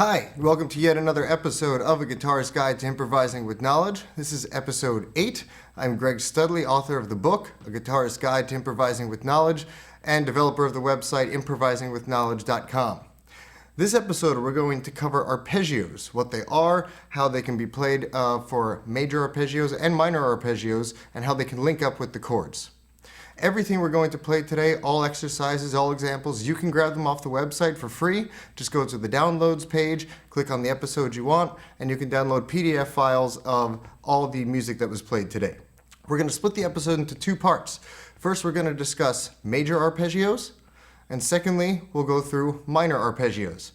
Hi, welcome to yet another episode of A Guitarist's Guide to Improvising with Knowledge. This is episode 8. I'm Greg Studley, author of the book, A Guitarist's Guide to Improvising with Knowledge, and developer of the website improvisingwithknowledge.com. This episode we're going to cover arpeggios, what they are, how they can be played for major arpeggios and minor arpeggios, and how they can link up with the chords. Everything we're going to play today, all exercises, all examples, you can grab them off the website for free. Just go to the downloads page, click on the episode you want, and you can download PDF files of all the music that was played today. We're going to split the episode into two parts. First, we're going to discuss major arpeggios, and secondly, we'll go through minor arpeggios.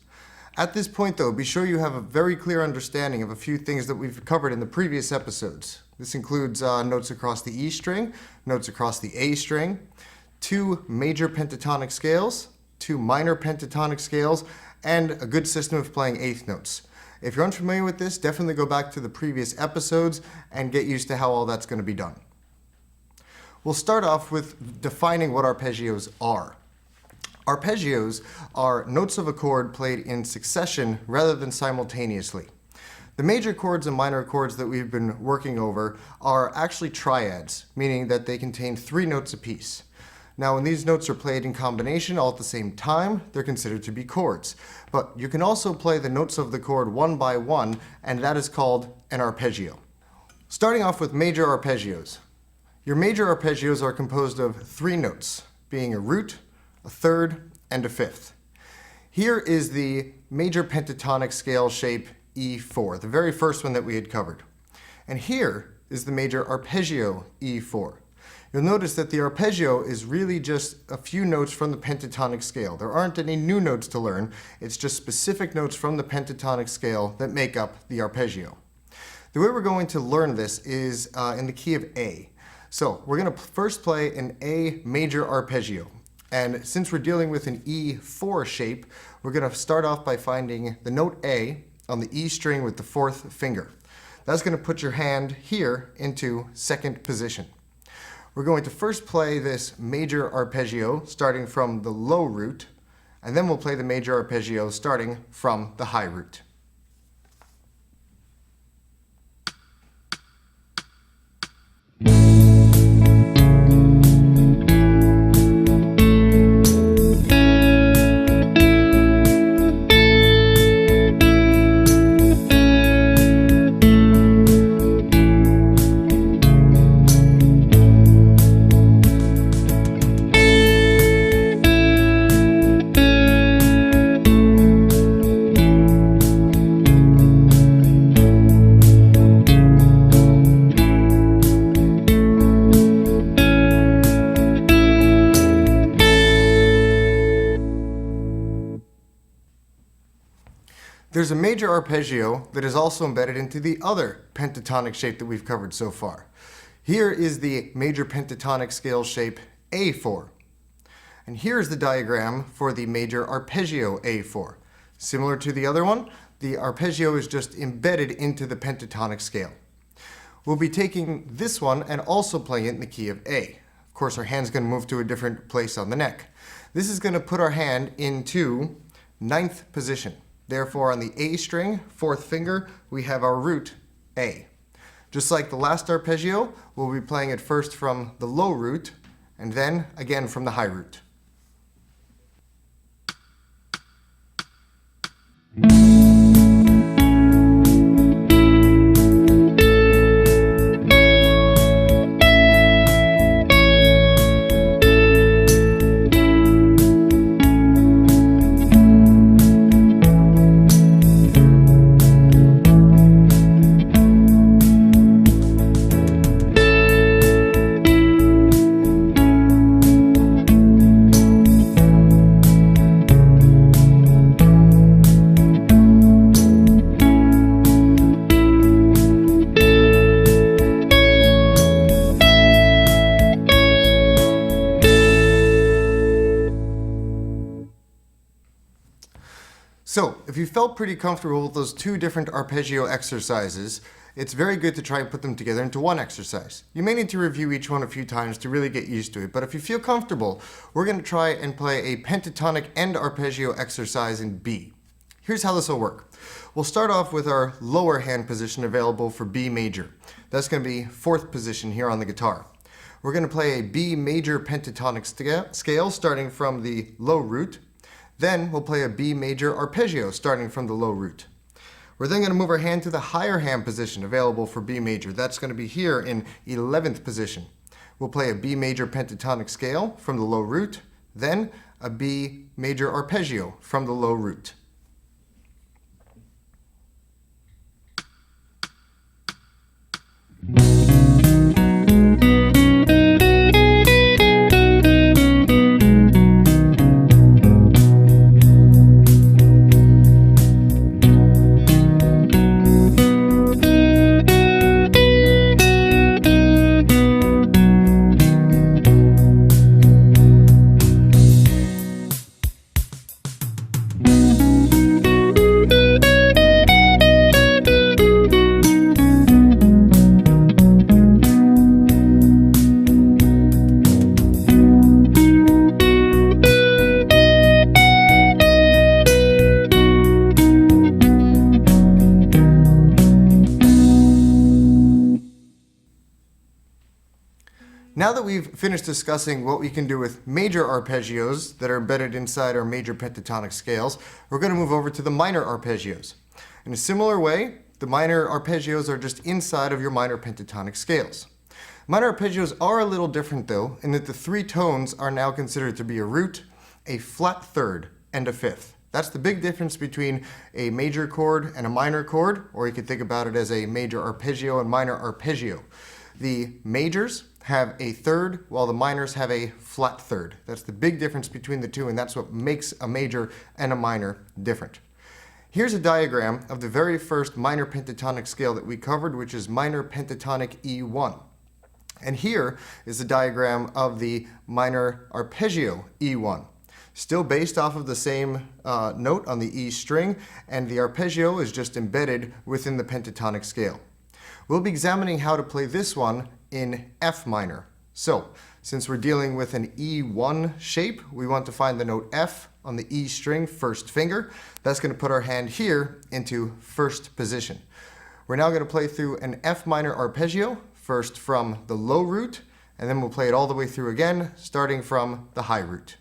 At this point, though, be sure you have a very clear understanding of a few things that we've covered in the previous episodes. This includes notes across the E string, notes across the A string, 2 major pentatonic scales, 2 minor pentatonic scales, and a good system of playing eighth notes. If you're unfamiliar with this, definitely go back to the previous episodes and get used to how all that's going to be done. We'll start off with defining what arpeggios are. Arpeggios are notes of a chord played in succession rather than simultaneously. The major chords and minor chords that we've been working over are actually triads, meaning that they contain 3 notes apiece. Now, when these notes are played in combination all at the same time, they're considered to be chords. But you can also play the notes of the chord one by one, and that is called an arpeggio. Starting off with major arpeggios. Your major arpeggios are composed of 3 notes, being a root, a third, and a fifth. Here is the major pentatonic scale shape E4, the very first one that we had covered. And here is the major arpeggio E4. You'll notice that the arpeggio is really just a few notes from the pentatonic scale. There aren't any new notes to learn. It's just specific notes from the pentatonic scale that make up the arpeggio. The way we're going to learn this is in the key of A. So we're going to first play an A major arpeggio. And since we're dealing with an E4 shape, we're going to start off by finding the note A on the E string with the 4th finger. That's going to put your hand here into second position. We're going to first play this major arpeggio starting from the low root, and then we'll play the major arpeggio starting from the high root. There's a major arpeggio that is also embedded into the other pentatonic shape that we've covered so far. Here is the major pentatonic scale shape A4. And here's the diagram for the major arpeggio A4. Similar to the other one, the arpeggio is just embedded into the pentatonic scale. We'll be taking this one and also playing it in the key of A. Of course, our hand's going to move to a different place on the neck. This is going to put our hand into 9th position. Therefore, on the A string, 4th finger, we have our root A. Just like the last arpeggio, we'll be playing it first from the low root, and then again from the high root. So, if you felt pretty comfortable with those 2 different arpeggio exercises, it's very good to try and put them together into one exercise. You may need to review each one a few times to really get used to it, but if you feel comfortable, we're going to try and play a pentatonic and arpeggio exercise in B. Here's how this will work. We'll start off with our lower hand position available for B major. That's going to be 4th position here on the guitar. We're going to play a B major pentatonic scale starting from the low root. Then we'll play a B major arpeggio starting from the low root. We're then going to move our hand to the higher hand position available for B major. That's going to be here in 11th position. We'll play a B major pentatonic scale from the low root, then a B major arpeggio from the low root. Now that we've finished discussing what we can do with major arpeggios that are embedded inside our major pentatonic scales, we're going to move over to the minor arpeggios. In a similar way, the minor arpeggios are just inside of your minor pentatonic scales. Minor arpeggios are a little different though, in that the 3 tones are now considered to be a root, a flat third, and a fifth. That's the big difference between a major chord and a minor chord, or you could think about it as a major arpeggio and minor arpeggio. The majors have a third, while the minors have a flat third. That's the big difference between the two, and that's what makes a major and a minor different. Here's a diagram of the very first minor pentatonic scale that we covered, which is minor pentatonic E1. And here is a diagram of the minor arpeggio E1. Still based off of the same note on the E string, and the arpeggio is just embedded within the pentatonic scale. We'll be examining how to play this one in F minor. So, since we're dealing with an E1 shape, we want to find the note F on the E string, first finger. That's going to put our hand here into first position. We're now going to play through an F minor arpeggio, first from the low root, and then we'll play it all the way through again, starting from the high root.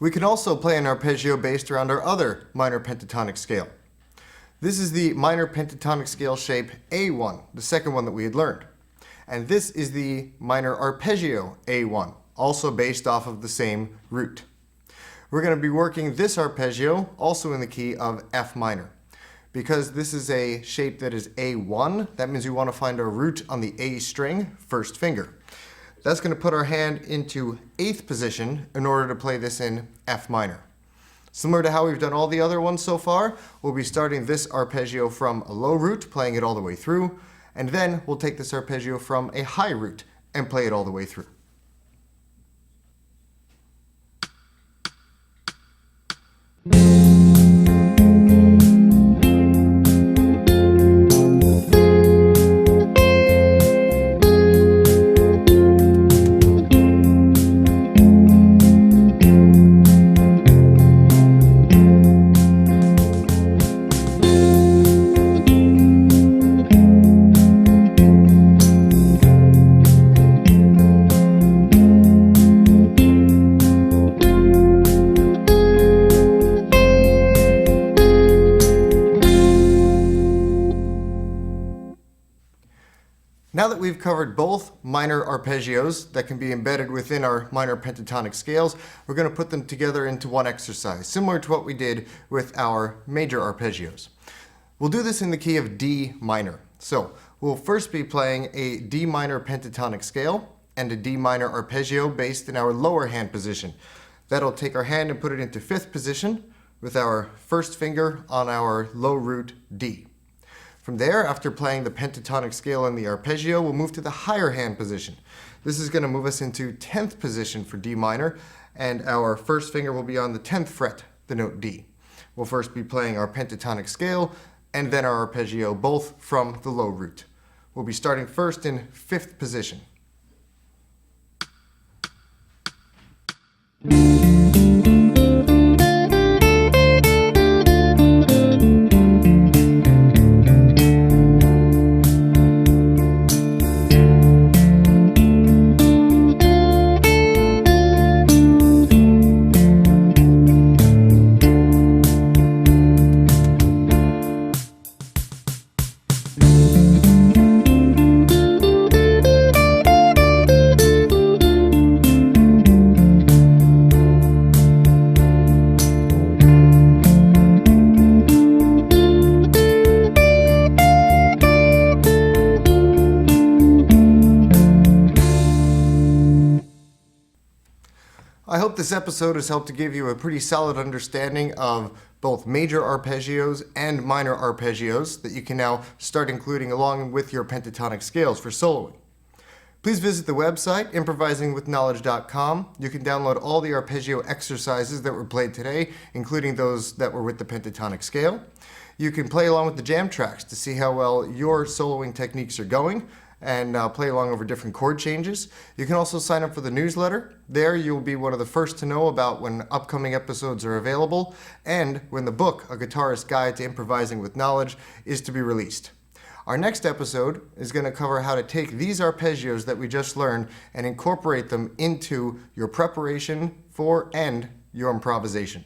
We can also play an arpeggio based around our other minor pentatonic scale. This is the minor pentatonic scale shape A1, the second one that we had learned. And this is the minor arpeggio A1, also based off of the same root. We're going to be working this arpeggio also in the key of F minor. Because this is a shape that is A1, that means we want to find our root on the A string, first finger. That's going to put our hand into 8th position in order to play this in F minor. Similar to how we've done all the other ones so far, we'll be starting this arpeggio from a low root, playing it all the way through, and then we'll take this arpeggio from a high root and play it all the way through. Now that we've covered both minor arpeggios that can be embedded within our minor pentatonic scales, we're going to put them together into one exercise, similar to what we did with our major arpeggios. We'll do this in the key of D minor. So we'll first be playing a D minor pentatonic scale and a D minor arpeggio based in our lower hand position. That'll take our hand and put it into fifth position with our first finger on our low root D. From there, after playing the pentatonic scale and the arpeggio, we'll move to the higher hand position. This is going to move us into 10th position for D minor, and our first finger will be on the 10th fret, the note D. We'll first be playing our pentatonic scale and then our arpeggio, both from the low root. We'll be starting first in 5th position. I hope this episode has helped to give you a pretty solid understanding of both major arpeggios and minor arpeggios that you can now start including along with your pentatonic scales for soloing. Please visit the website, improvisingwithknowledge.com. You can download all the arpeggio exercises that were played today, including those that were with the pentatonic scale. You can play along with the jam tracks to see how well your soloing techniques are going, and play along over different chord changes. You can also sign up for the newsletter. There you'll be one of the first to know about when upcoming episodes are available and when the book, A Guitarist Guide to Improvising with Knowledge, is to be released. Our next episode is going to cover how to take these arpeggios that we just learned and incorporate them into your preparation for and your improvisation.